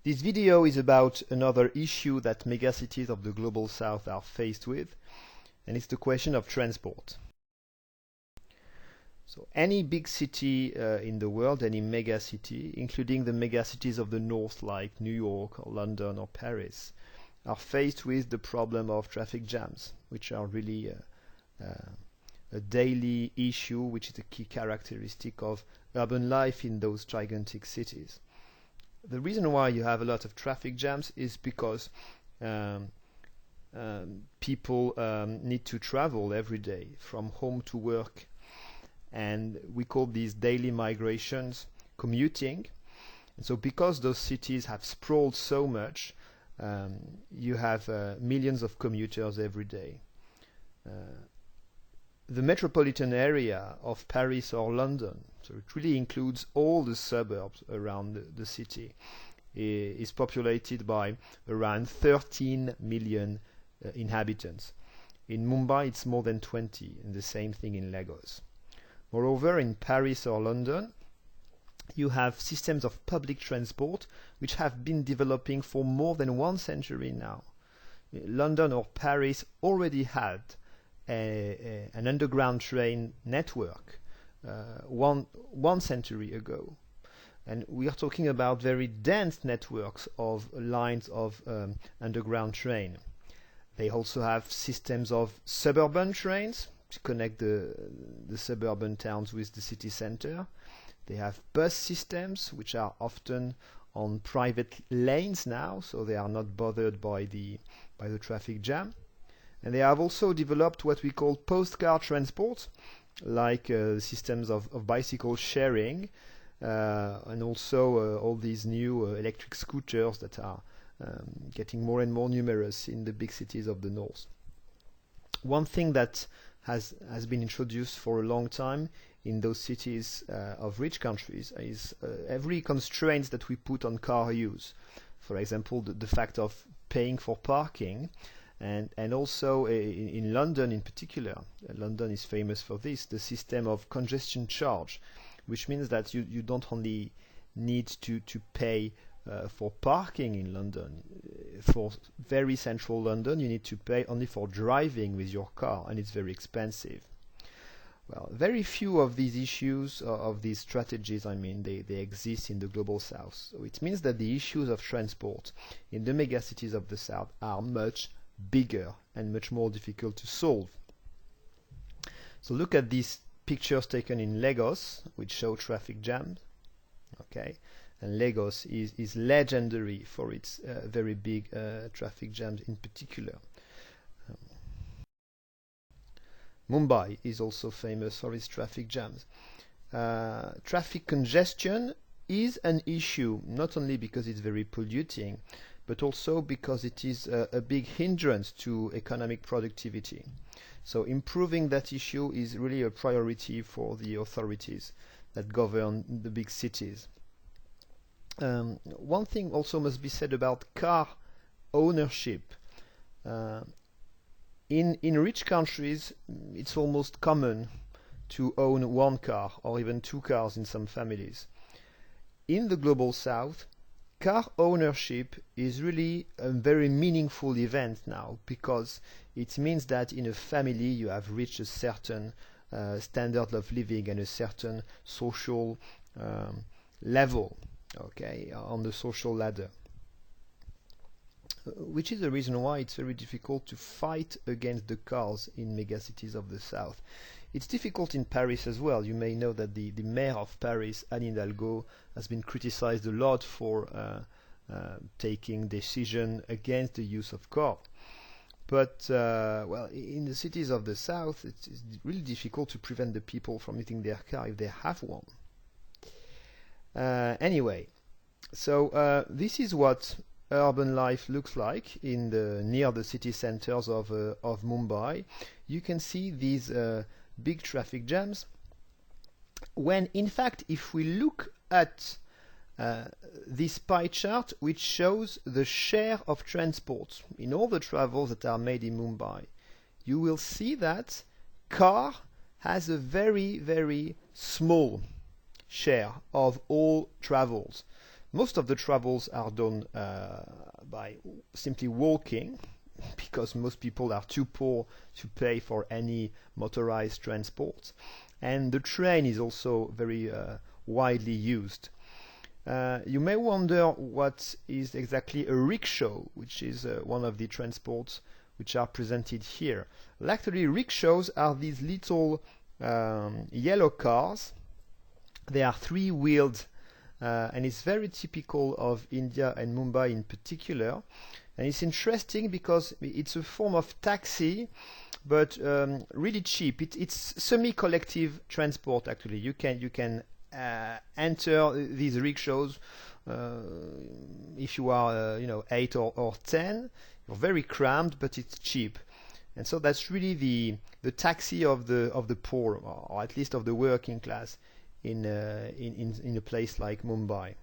This video is about another issue that megacities of the global south are faced with, and it's the question of transport. So any big city in the world, any megacity, including the megacities of the north like New York or London or Paris, are faced with the problem of traffic jams, which are really a daily issue, which is a key characteristic of urban life in those gigantic cities. The reason why you have a lot of traffic jams is because people need to travel every day from home to work, and we call these daily migrations commuting. And so because those cities have sprawled so much, you have millions of commuters every day. The metropolitan area of Paris or London, so it really includes all the suburbs around the city, is populated by around 13 million inhabitants. In Mumbai it's more than 20, and the same thing in Lagos. Moreover, in Paris or London, you have systems of public transport which have been developing for more than 1 century now. London or Paris already had an underground train network one century ago. And we are talking about very dense networks of lines of underground train. They also have systems of suburban trains to connect the suburban towns with the city center. They have bus systems which are often on private lanes now, so they are not bothered by the traffic jam. And they have also developed what we call post-car transport, like systems of bicycle sharing, and also all these new electric scooters that are getting more and more numerous in the big cities of the north. One thing that has been introduced for a long time in those cities of rich countries is every constraint that we put on car use. For example, the fact of paying for parking, and also in London in particular. London is famous for this, the system of congestion charge, which means that you don't only need to pay for parking in London. For very central London, you need to pay only for driving with your car, and it's very expensive. Well, very few of these issues, of these strategies, they exist in the global south. So it means that the issues of transport in the megacities of the south are much bigger and much more difficult to solve. So look at these pictures taken in Lagos, which show traffic jams. Okay, and Lagos is legendary for its very big traffic jams in particular. Mumbai is also famous for its traffic jams. Traffic congestion is an issue, not only because it's very polluting, but also because it is a big hindrance to economic productivity. So improving that issue is really a priority for the authorities that govern the big cities. One thing also must be said about car ownership. In rich countries, it's almost common to own 1 car or even 2 cars in some families. In the global south, car ownership is really a very meaningful event now, because it means that in a family you have reached a certain standard of living and a certain social level, okay, on the social ladder. Which is the reason why it's very difficult to fight against the cars in megacities of the south. It's difficult in Paris as well. You may know that the mayor of Paris, Anne Hidalgo, has been criticized a lot for taking decision against the use of car. But well, in the cities of the south, it's really difficult to prevent the people from using their car if they have one. Anyway, so this is what urban life looks like in near the city centers of Mumbai. You can see these big traffic jams, when in fact if we look at this pie chart, which shows the share of transport in all the travels that are made in Mumbai, you will see that car has a very, very small share of all travels. Most of the travels are done by simply walking, because most people are too poor to pay for any motorized transport. And the train is also very widely used. You may wonder what is exactly a rickshaw, which is one of the transports which are presented here. Well, actually, rickshaws are these little yellow cars. They are three-wheeled, and it's very typical of India and Mumbai in particular. And it's interesting because it's a form of taxi, but really cheap. It's semi-collective transport. Actually, you can enter these rickshaws if you are 8 or 10. You're very cramped, but it's cheap. And so that's really the taxi of the poor, or at least of the working class in a place like Mumbai.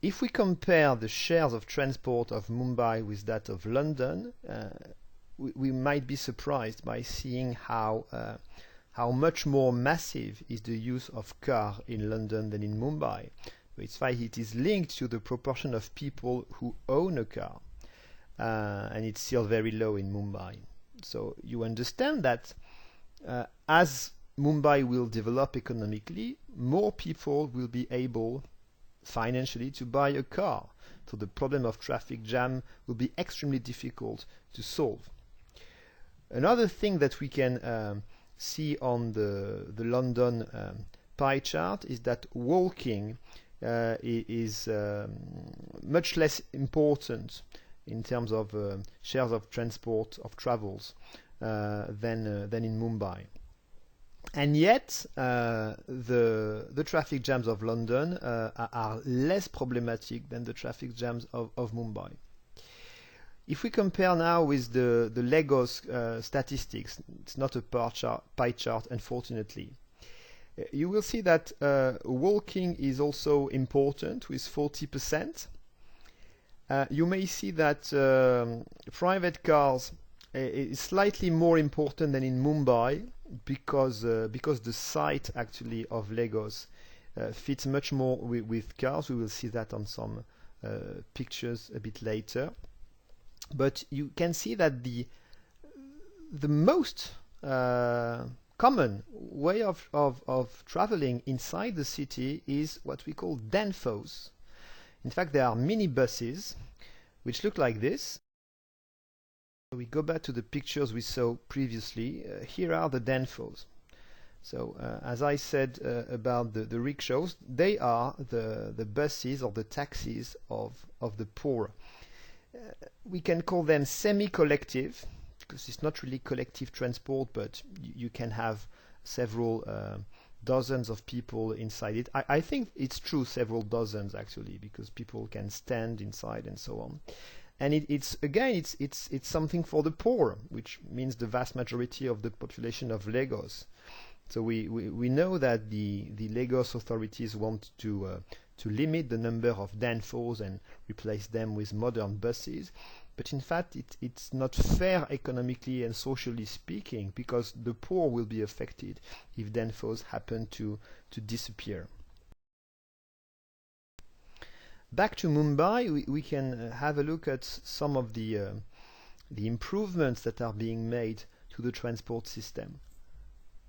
If we compare the shares of transport of Mumbai with that of London, we might be surprised by seeing how much more massive is the use of car in London than in Mumbai. It's why it is linked to the proportion of people who own a car, and it's still very low in Mumbai. So you understand that as Mumbai will develop economically, more people will be able financially to buy a car. So the problem of traffic jam will be extremely difficult to solve. Another thing that we can see on the London pie chart is that walking is much less important in terms of shares of transport of travels than in Mumbai. And yet, the traffic jams of London are less problematic than the traffic jams of Mumbai. If we compare now with the Lagos statistics, it's not a pie chart, unfortunately. You will see that walking is also important with 40%. You may see that private cars is slightly more important than in Mumbai, because the site actually of Lagos fits much more with cars. We will see that on some pictures a bit later. But you can see that the most common way of traveling inside the city is what we call danfos. In fact, there are minibuses which look like this. We go back to the pictures we saw previously. Here are the danfos. So as I said about the rickshaws, they are the buses or the taxis of the poor. We can call them semi-collective, because it's not really collective transport, but you can have several dozens of people inside it. I think it's true, several dozens actually, because people can stand inside and so on. And it's something for the poor, which means the vast majority of the population of Lagos. So we know that the Lagos authorities want to limit the number of danfos and replace them with modern buses. But in fact, it's not fair economically and socially speaking, because the poor will be affected if danfos happen to disappear. Back to Mumbai, we can have a look at some of the improvements that are being made to the transport system.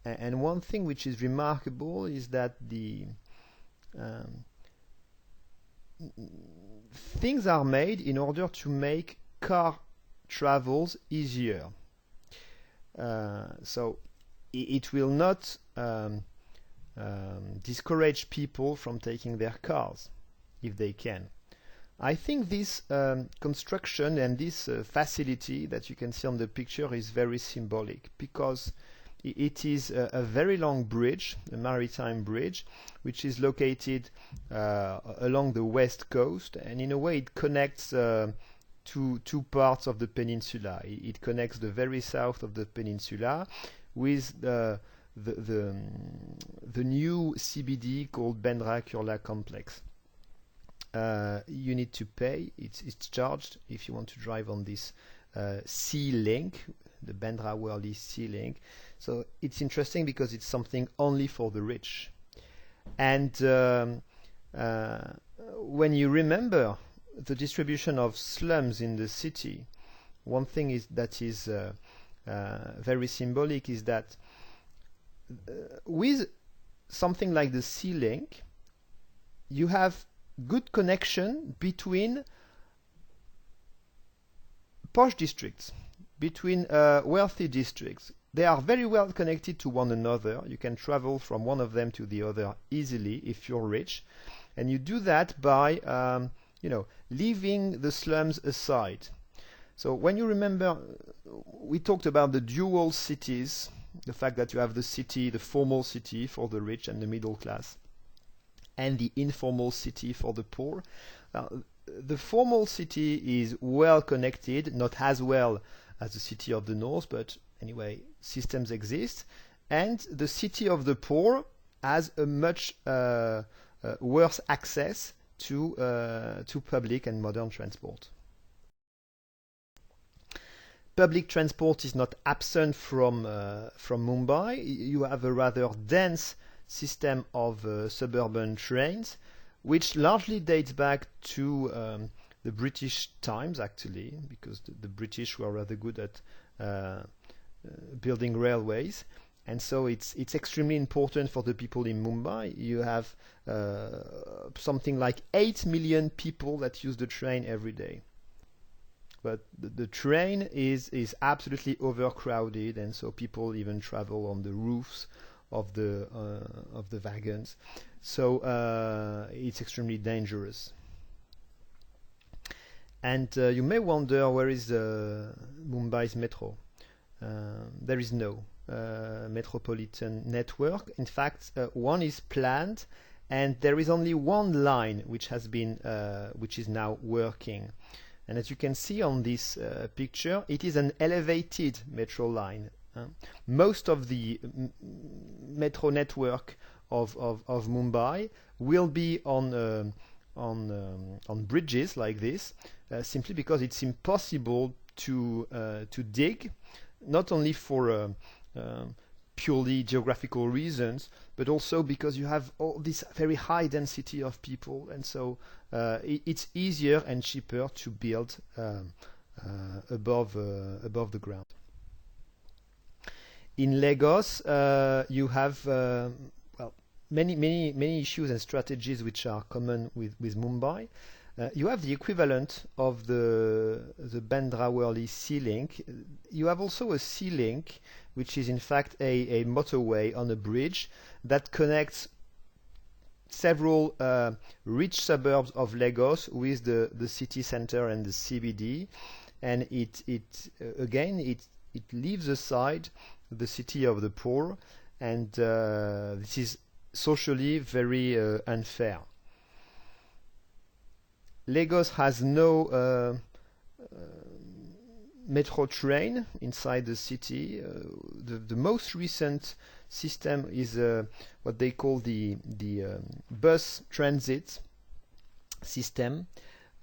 And one thing which is remarkable is that the things are made in order to make car travels easier. So it will not discourage people from taking their cars if they can. I think this construction and this facility that you can see on the picture is very symbolic, because it is a very long bridge, a maritime bridge, which is located along the west coast, and in a way it connects two parts of the peninsula. It connects the very south of the peninsula with the new CBD called Bandra Kurla complex. You need to pay. It's charged if you want to drive on this sea link, the Bandra Worli sea link. So it's interesting because it's something only for the rich. And when you remember the distribution of slums in the city, one thing that is very symbolic is that with something like the Sea Link, you have good connection between posh districts, between wealthy districts. They are very well connected to one another. You can travel from one of them to the other easily if you're rich, and you do that by leaving the slums aside. So when you remember, we talked about the dual cities, the fact that you have the city, the formal city for the rich and the middle class, and the informal city for the poor. The formal city is well connected, not as well as the city of the north, but anyway, systems exist. And the city of the poor has a much worse access to public and modern transport. Public transport is not absent from Mumbai. You have a rather dense system of suburban trains, which largely dates back to the British times, actually, because the British were rather good at building railways. And so it's extremely important for the people in Mumbai. You have something like 8 million people that use the train every day. But the train is absolutely overcrowded, and so people even travel on the roofs of the wagons. So it's extremely dangerous. And you may wonder, where is Mumbai's metro? There is no metropolitan network. In fact, one is planned, and there is only one line which is now working. And as you can see on this picture, it is an elevated metro line. Most of the metro network of Mumbai will be on bridges like this, simply because it's impossible to dig, not only for purely geographical reasons, but also because you have all this very high density of people, and so it's easier and cheaper to build above the ground. In Lagos, you have many issues and strategies which are common with Mumbai. You have the equivalent of the Bandra-Worli Sea Link. You have also a Sea Link, which is in fact a motorway on a bridge that connects several rich suburbs of Lagos with the city center and the CBD, and it leaves aside the city of the poor, and this is socially very unfair. Lagos has no metro train inside the city. The most recent system is what they call the bus transit system,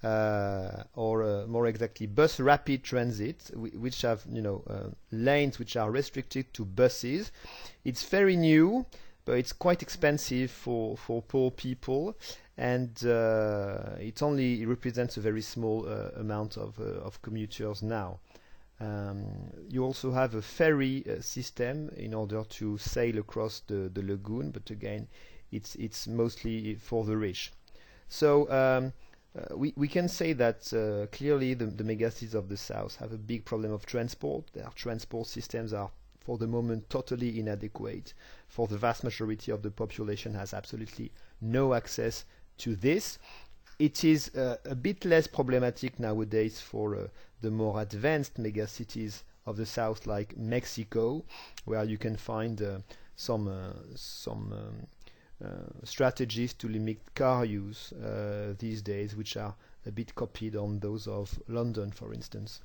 or more exactly bus rapid transit, which have lanes which are restricted to buses. It's very new, but it's quite expensive for poor people, and it only represents a very small amount of commuters now. You also have a ferry system in order to sail across the lagoon, but again, it's mostly for the rich. So we can say that clearly the megacities of the south have a big problem of transport. Their transport systems are, for the moment, totally inadequate. For the vast majority of the population has absolutely no access to this. It is a bit less problematic nowadays for the more advanced megacities of the south, like Mexico, where you can find some strategies to limit car use these days, which are a bit copied on those of London, for instance.